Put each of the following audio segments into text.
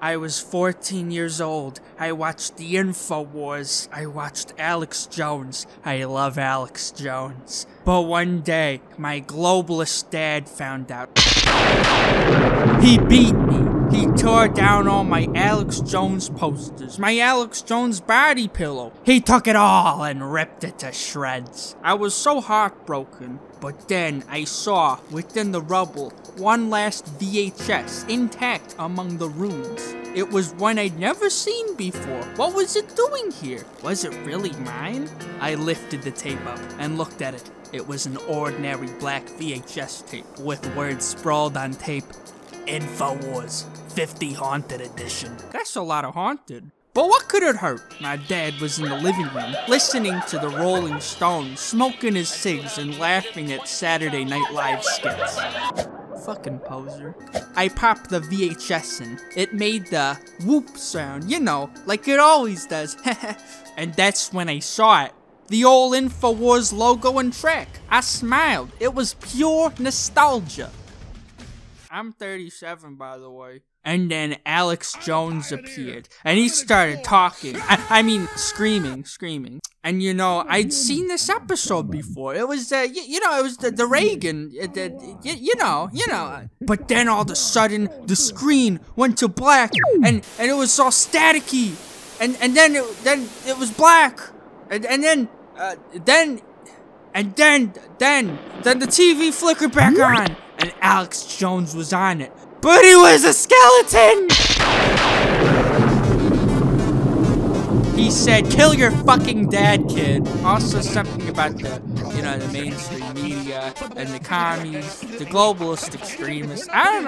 I was 14 years old. I watched the InfoWars. I watched Alex Jones. I love Alex Jones. But one day, my globalist dad found out. He beat me. He tore down all my Alex Jones posters, my Alex Jones body pillow. He took it all and ripped it to shreds. I was so heartbroken. But then I saw, within the rubble, one last VHS intact among the ruins. It was one I'd never seen before. What was it doing here? Was it really mine? I lifted the tape up and looked at it. It was an ordinary black VHS tape with words sprawled on tape. InfoWars 50 Haunted Edition. That's a lot of haunted. But what could it hurt? My dad was in the living room, listening to the Rolling Stones, smoking his cigs and laughing at Saturday Night Live skits. Fucking poser. I popped the VHS in. It made the whoop sound, you know, like it always does. And that's when I saw it. The old InfoWars logo and track. I smiled. It was pure nostalgia. I'm 37, by the way. And then Alex Jones appeared, and he started talking. I mean, screaming. And you know, I'd seen this episode before. It was, you know, it was the Reagan, you know. But then all of a sudden, the screen went to black, and it was all staticky, and then it was black, and then the TV flickered back on, and Alex Jones was on it. But he was a skeleton! He said, kill your fucking dad, kid. Also something about the, you know, the mainstream media and the commies, the globalist extremists. I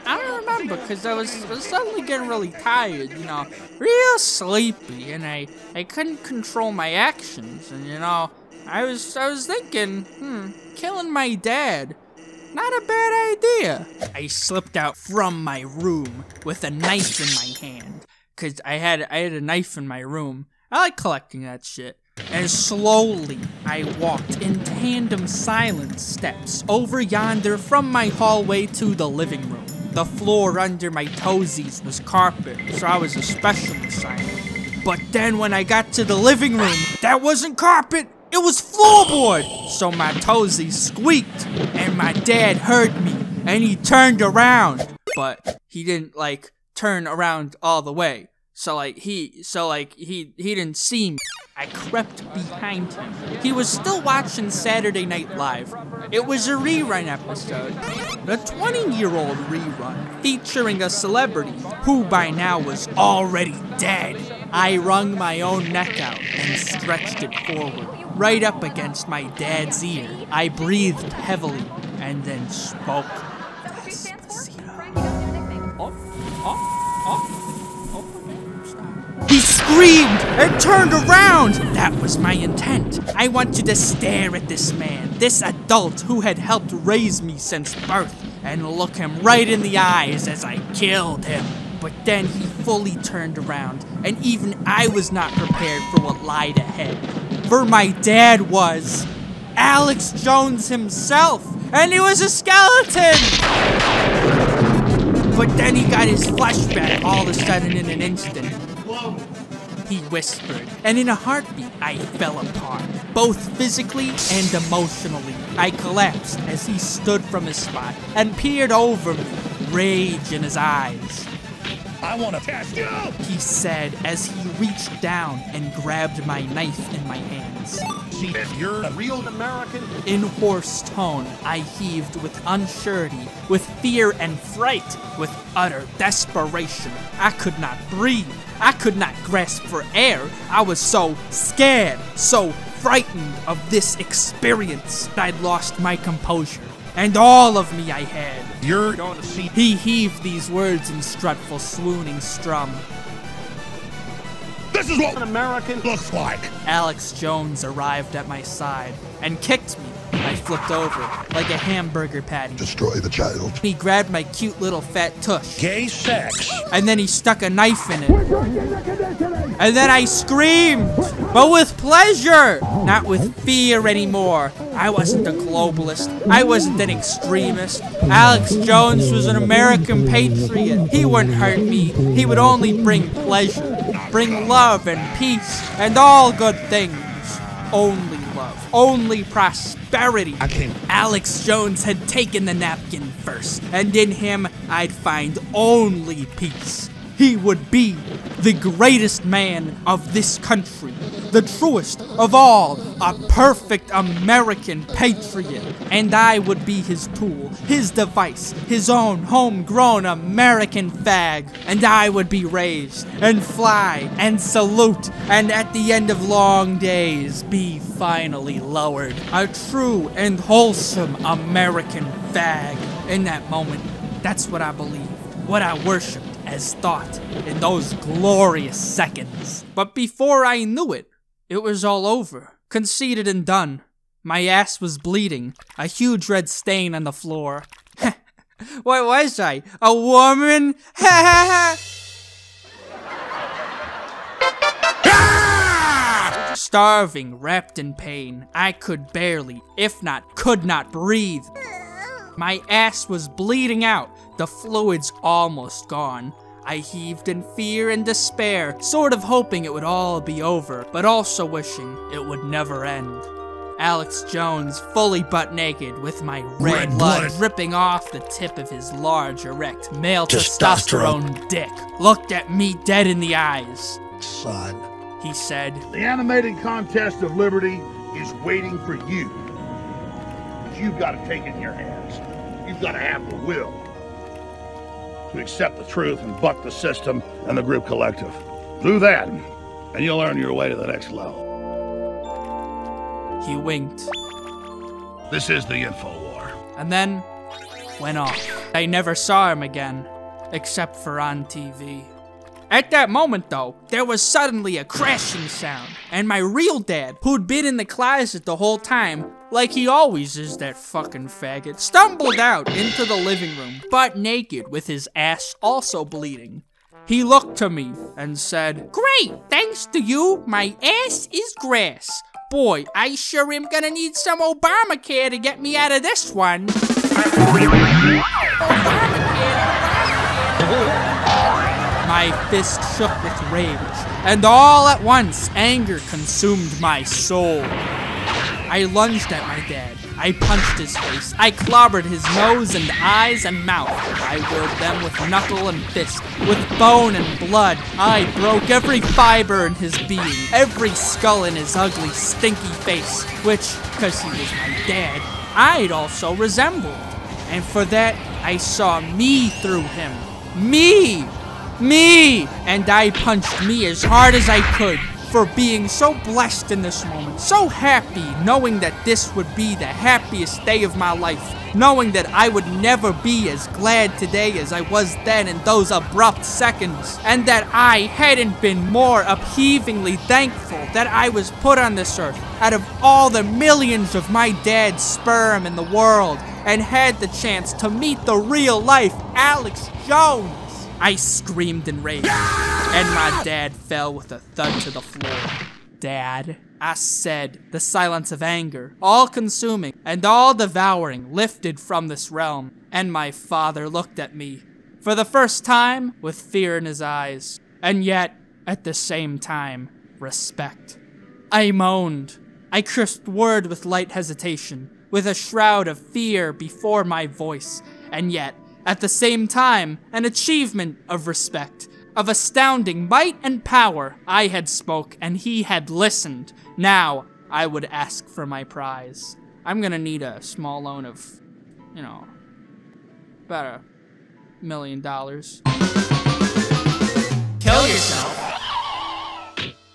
don't remember, because I was suddenly getting really tired, you know, real sleepy, and I couldn't control my actions, and you know, I was thinking, killing my dad. Not a bad idea. I slipped out from my room with a knife in my hand. Cause I had a knife in my room. I like collecting that shit. And slowly, I walked in tandem silent steps over yonder from my hallway to the living room. The floor under my toesies was carpet, so I was especially silent. But then when I got to the living room, that wasn't carpet. It was floorboard, so my toesies squeaked, and my dad heard me, and he turned around, but he didn't, like, turn around all the way, so he didn't see me. I crept behind him. He was still watching Saturday Night Live. It was a rerun episode, a 20-year-old rerun, featuring a celebrity who by now was already dead. I wrung my own neck out and stretched it forward. Right up against my dad's ear. I breathed heavily and then spoke. He screamed and turned around. That was my intent. I wanted to stare at this man, this adult who had helped raise me since birth, and look him right in the eyes as I killed him. But then he fully turned around, and even I was not prepared for what lied ahead. For my dad was Alex Jones himself, and he was a skeleton! But then he got his flesh back all of a sudden in an instant. He whispered, and in a heartbeat, I fell apart. Both physically and emotionally, I collapsed as he stood from his spot and peered over me, rage in his eyes. I want to test you! He said as he reached down and grabbed my knife in my hands. See if you're a real American? In hoarse tone, I heaved with unsurety, with fear and fright, with utter desperation. I could not breathe. I could not grasp for air. I was so scared, so frightened of this experience that I'd lost my composure. And all of me I had. You're going to see. He heaved these words in strutful, swooning strum. This is what an American looks like. Alex Jones arrived at my side and kicked me. I flipped over like a hamburger patty. Destroy the child. He grabbed my cute little fat tush. Gay sex. And then he stuck a knife in it. And then I screamed, but with pleasure, not with fear anymore. I wasn't a globalist. I wasn't an extremist. Alex Jones was an American patriot. He wouldn't hurt me. He would only bring pleasure, bring love and peace and all good things. Only love, only prosperity. Alex Jones had taken the napkin first, and in him I'd find only peace. He would be the greatest man of this country, the truest of all, a perfect American patriot. And I would be his tool, his device, his own homegrown American fag. And I would be raised and fly and salute, and at the end of long days be finally lowered, a true and wholesome American fag. In that moment, that's what I believed, what I worshipped as thought in those glorious seconds. But before I knew it, it was all over, conceded and done. My ass was bleeding, a huge red stain on the floor. What was I? A woman? Starving, wrapped in pain, I could barely, if not could not breathe. My ass was bleeding out, the fluids almost gone. I heaved in fear and despair, sort of hoping it would all be over, but also wishing it would never end. Alex Jones, fully butt naked, with my red blood dripping off the tip of his large, erect, male testosterone dick, looked at me dead in the eyes. Son. He said, "The animated contest of liberty is waiting for you. But you've got to take it in your hands. You've got to have the will to accept the truth and buck the system and the group collective. Do that, and you'll earn your way to the next level." He winked. This is the InfoWar. And then went off. I never saw him again, except for on TV. At that moment, though, there was suddenly a crashing sound, and my real dad, who'd been in the closet the whole time, like he always is, that fucking faggot, stumbled out into the living room, butt naked, with his ass also bleeding. He looked to me and said, "Great, thanks to you, my ass is grass. Boy, I sure am gonna need some Obamacare to get me out of this one." My fist shook with rage, and all at once, anger consumed my soul. I lunged at my dad. I punched his face. I clobbered his nose and eyes and mouth. I willed them with knuckle and fist, with bone and blood. I broke every fiber in his being, every skull in his ugly, stinky face, which, 'cause he was my dad, I'd also resembled. And for that, I saw me through him. Me! And I punched me as hard as I could for being so blessed in this moment, so happy knowing that this would be the happiest day of my life, knowing that I would never be as glad today as I was then in those abrupt seconds, and that I hadn't been more upheavingly thankful that I was put on this earth out of all the millions of my dad's sperm in the world, and had the chance to meet the real life Alex Jones. I screamed in rage, and my dad fell with a thud to the floor. "Dad," I said, the silence of anger, all-consuming and all-devouring, lifted from this realm, and my father looked at me, for the first time, with fear in his eyes, and yet, at the same time, respect. I moaned. I crisped word with light hesitation, with a shroud of fear before my voice, and yet, at the same time, an achievement of respect, of astounding might and power. I had spoke, and he had listened. Now, I would ask for my prize. I'm gonna need a small loan of, about $1 million. Kill yourself!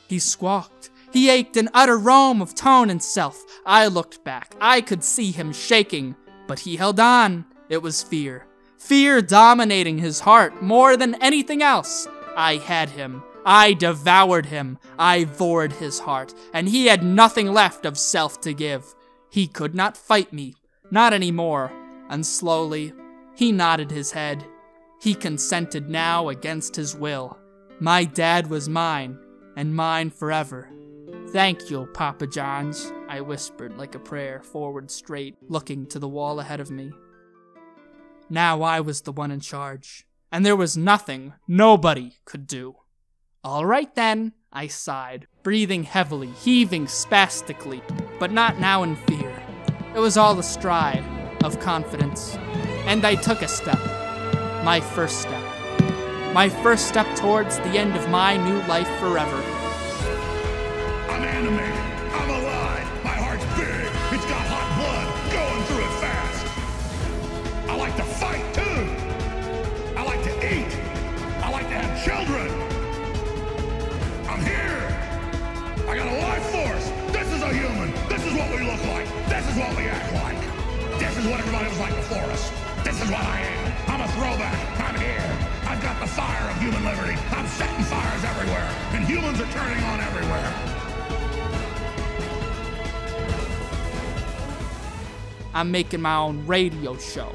He squawked. He ached in utter Rome of tone and self. I looked back. I could see him shaking, but he held on. It was fear. Fear dominating his heart more than anything else. I had him. I devoured him. I vored his heart, and he had nothing left of self to give. He could not fight me, not anymore, and slowly, he nodded his head. He consented now against his will. My dad was mine, and mine forever. Thank you, Papa Johns, I whispered like a prayer, forward straight, looking to the wall ahead of me. Now I was the one in charge, and there was nothing nobody could do. All right then, I sighed, breathing heavily, heaving spastically, but not now in fear. It was all a stride of confidence, and I took a step. My first step. My first step towards the end of my new life forever. I'm animated. I'm alive. My heart's big. It's got hot blood going through it fast. I like to fight, too. I like to eat. I like to have children. I'm here. I got a life force. This is a human. This is what we look like. This is what we act like. This is what everybody was like before us. This is what I am. I'm a throwback. I'm here. I've got the fire of human liberty. I'm setting fires everywhere. And humans are turning on everywhere. I'm making my own radio show.